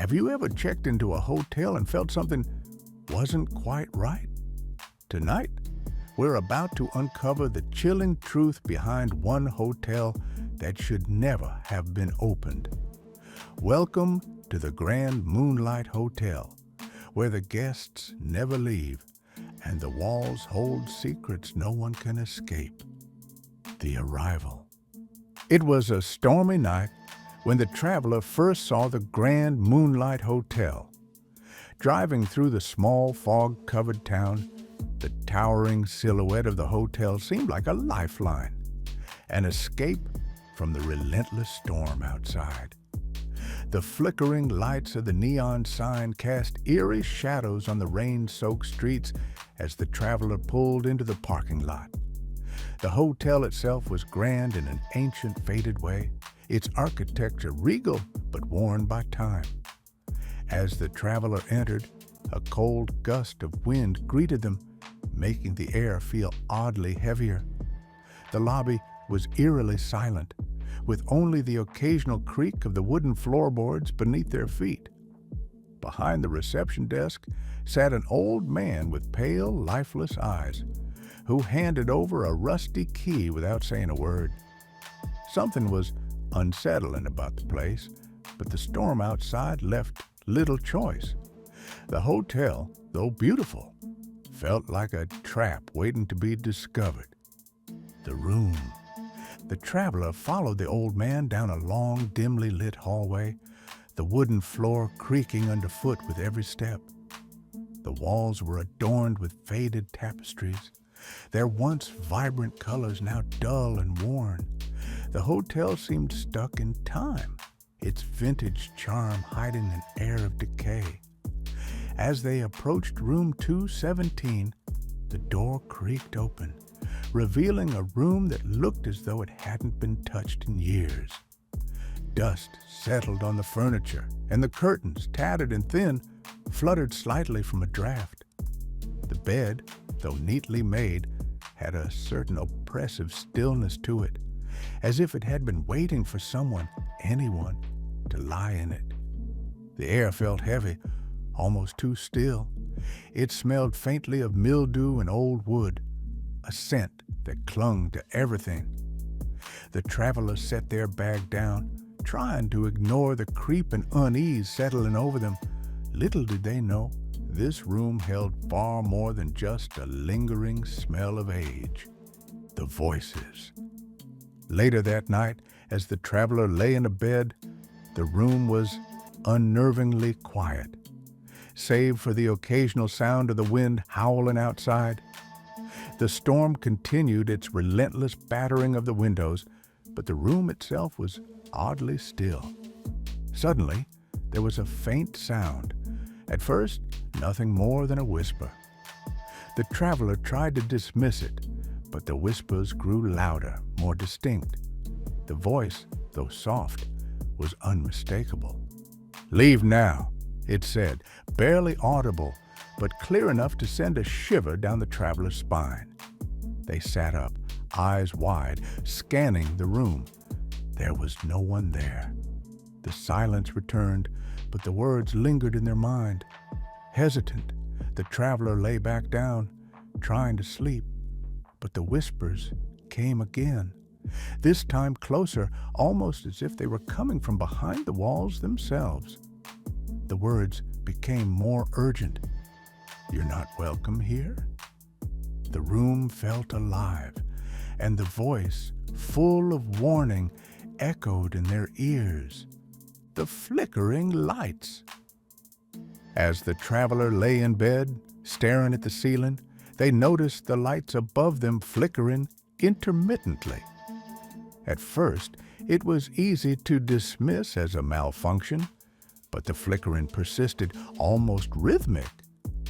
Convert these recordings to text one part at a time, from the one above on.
Have you ever checked into a hotel and felt something wasn't quite right? Tonight, we're about to uncover the chilling truth behind one hotel that should never have been opened. Welcome to the Grand Moonlight Hotel, where the guests never leave and the walls hold secrets no one can escape. The arrival. It was a stormy night when the traveler first saw the Grand Moonlight Hotel. Driving through the small fog-covered town, the towering silhouette of the hotel seemed like a lifeline, an escape from the relentless storm outside. The flickering lights of the neon sign cast eerie shadows on the rain-soaked streets as the traveler pulled into the parking lot. The hotel itself was grand in an ancient, faded way, its architecture regal but worn by time. As the traveler entered, a cold gust of wind greeted them, making the air feel oddly heavier. The lobby was eerily silent, with only the occasional creak of the wooden floorboards beneath their feet. Behind the reception desk sat an old man with pale, lifeless eyes, who handed over a rusty key without saying a word. Something was unsettling about the place, but the storm outside left little choice. The hotel, though beautiful, felt like a trap waiting to be discovered. The room. The traveler followed the old man down a long, dimly lit hallway, the wooden floor creaking underfoot with every step. The walls were adorned with faded tapestries, their once vibrant colors now dull and worn. The hotel seemed stuck in time, its vintage charm hiding an air of decay. As they approached room 217, the door creaked open, revealing a room that looked as though it hadn't been touched in years. Dust settled on the furniture, and the curtains, tattered and thin, fluttered slightly from a draft. The bed, though neatly made, had a certain oppressive stillness to it, as if it had been waiting for someone, anyone, to lie in it. The air felt heavy, almost too still. It smelled faintly of mildew and old wood, a scent that clung to everything. The travelers set their bag down, trying to ignore the creep and unease settling over them. Little did they know, this room held far more than just a lingering smell of age. The voices. Later that night, as the traveler lay in a bed, the room was unnervingly quiet, save for the occasional sound of the wind howling outside. The storm continued its relentless battering of the windows, but the room itself was oddly still. Suddenly, there was a faint sound. At first, nothing more than a whisper. The traveler tried to dismiss it, but the whispers grew louder, more distinct. The voice, though soft, was unmistakable. "Leave now," it said, barely audible, but clear enough to send a shiver down the traveler's spine. They sat up, eyes wide, scanning the room. There was no one there. The silence returned, but the words lingered in their mind. Hesitant, the traveler lay back down, trying to sleep, but the whispers came again, this time closer, almost as if they were coming from behind the walls themselves. The words became more urgent. "You're not welcome here?" The room felt alive, and the voice, full of warning, echoed in their ears. The flickering lights. As the traveler lay in bed, staring at the ceiling, they noticed the lights above them flickering intermittently. At first, it was easy to dismiss as a malfunction, but the flickering persisted, almost rhythmic,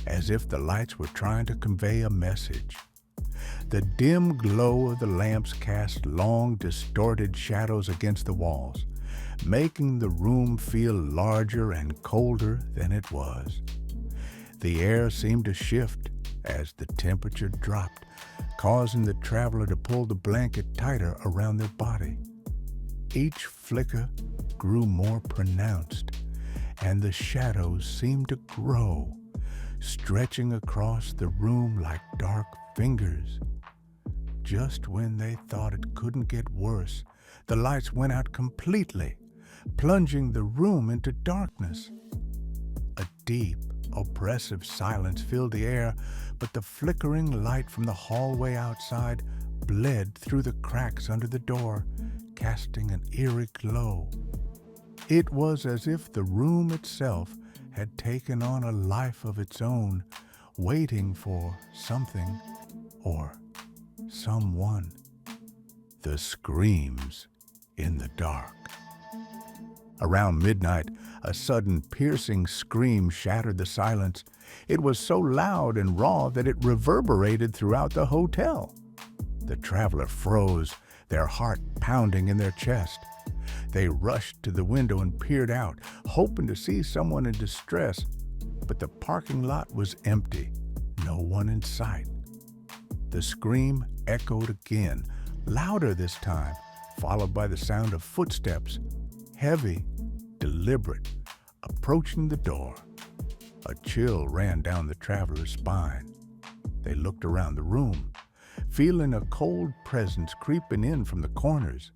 as if the lights were trying to convey a message. The dim glow of the lamps cast long, distorted shadows against the walls, making the room feel larger and colder than it was. The air seemed to shift as the temperature dropped, causing the traveler to pull the blanket tighter around their body. Each flicker grew more pronounced, and the shadows seemed to grow, stretching across the room like dark fingers. Just when they thought it couldn't get worse, the lights went out completely, plunging the room into darkness. A deep, oppressive silence filled the air, but the flickering light from the hallway outside bled through the cracks under the door, casting an eerie glow. It was as if the room itself had taken on a life of its own, waiting for something or someone. The screams in the dark. Around midnight, a sudden piercing scream shattered the silence. It was so loud and raw that it reverberated throughout the hotel. The traveler froze, their heart pounding in their chest. They rushed to the window and peered out, hoping to see someone in distress, but the parking lot was empty, no one in sight. The scream echoed again, louder this time, followed by the sound of footsteps, heavy, deliberate, approaching the door. A chill ran down the traveler's spine. They looked around the room, feeling a cold presence creeping in from the corners.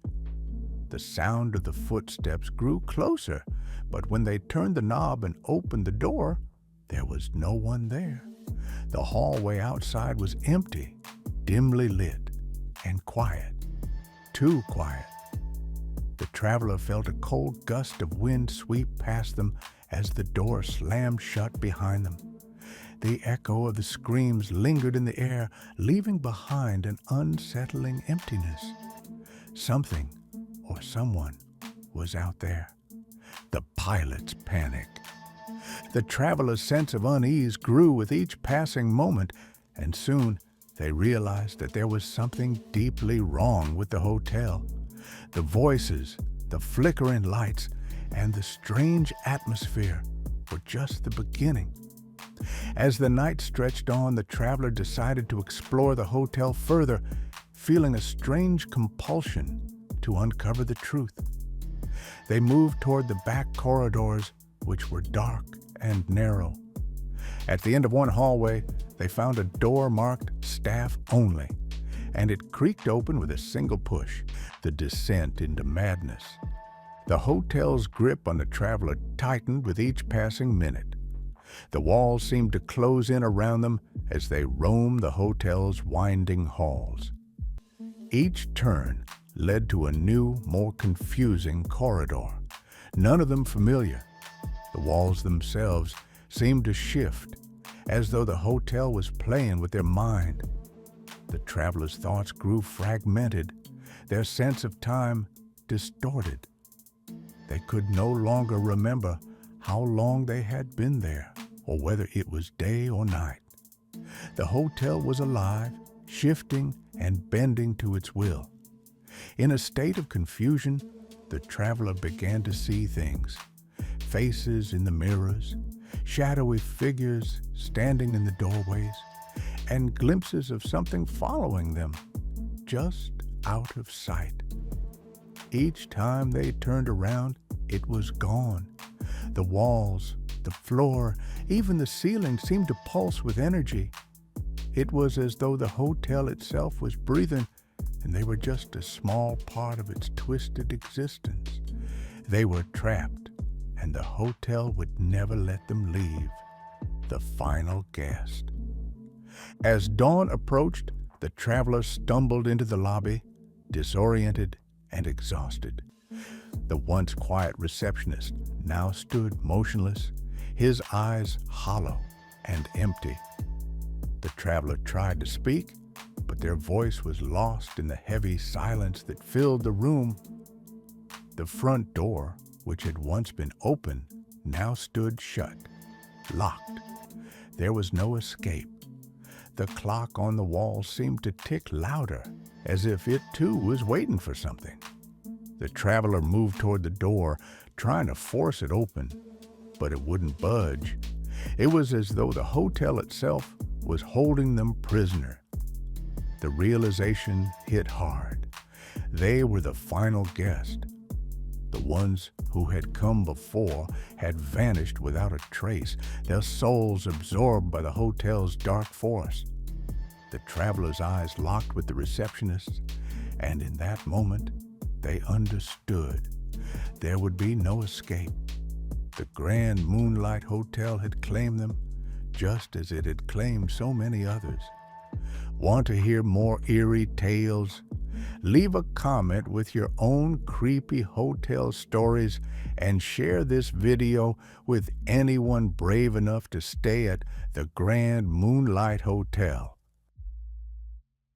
The sound of the footsteps grew closer, but when they turned the knob and opened the door, there was no one there. The hallway outside was empty, dimly lit, and quiet. Too quiet. The traveler felt a cold gust of wind sweep past them as the door slammed shut behind them. The echo of the screams lingered in the air, leaving behind an unsettling emptiness. Something or someone was out there. The pilot's panic. The traveler's sense of unease grew with each passing moment, and soon they realized that there was something deeply wrong with the hotel. The voices, the flickering lights, and the strange atmosphere were just the beginning. As the night stretched on, the traveler decided to explore the hotel further, feeling a strange compulsion to uncover the truth. They moved toward the back corridors, which were dark and narrow. At the end of one hallway, they found a door marked "Staff Only," and it creaked open with a single push, the descent into madness. The hotel's grip on the traveler tightened with each passing minute. The walls seemed to close in around them as they roamed the hotel's winding halls. Each turn led to a new, more confusing corridor, none of them familiar. The walls themselves seemed to shift, as though the hotel was playing with their mind. The traveler's thoughts grew fragmented, their sense of time distorted. They could no longer remember how long they had been there, or whether it was day or night. The hotel was alive, shifting and bending to its will. In a state of confusion, the traveler began to see things. Faces in the mirrors, shadowy figures standing in the doorways, and glimpses of something following them, just out of sight. Each time they turned around, it was gone. The walls, the floor, even the ceiling seemed to pulse with energy. It was as though the hotel itself was breathing, and they were just a small part of its twisted existence. They were trapped, and the hotel would never let them leave. The final guest. As dawn approached, the traveler stumbled into the lobby, disoriented and exhausted. The once quiet receptionist now stood motionless, his eyes hollow and empty. The traveler tried to speak, but their voice was lost in the heavy silence that filled the room. The front door, which had once been open, now stood shut, locked. There was no escape. The clock on the wall seemed to tick louder, as if it too was waiting for something. The traveler moved toward the door, trying to force it open, but it wouldn't budge. It was as though the hotel itself was holding them prisoner. The realization hit hard. They were the final guest. The The ones who had come before had vanished without a trace, their souls absorbed by the hotel's dark force. The travelers' eyes locked with the receptionist's, and in that moment, they understood. There would be no escape. The Grand Moonlight Hotel had claimed them, just as it had claimed so many others. Want to hear more eerie tales? Leave a comment with your own creepy hotel stories and share this video with anyone brave enough to stay at the Grand Moonlight Hotel.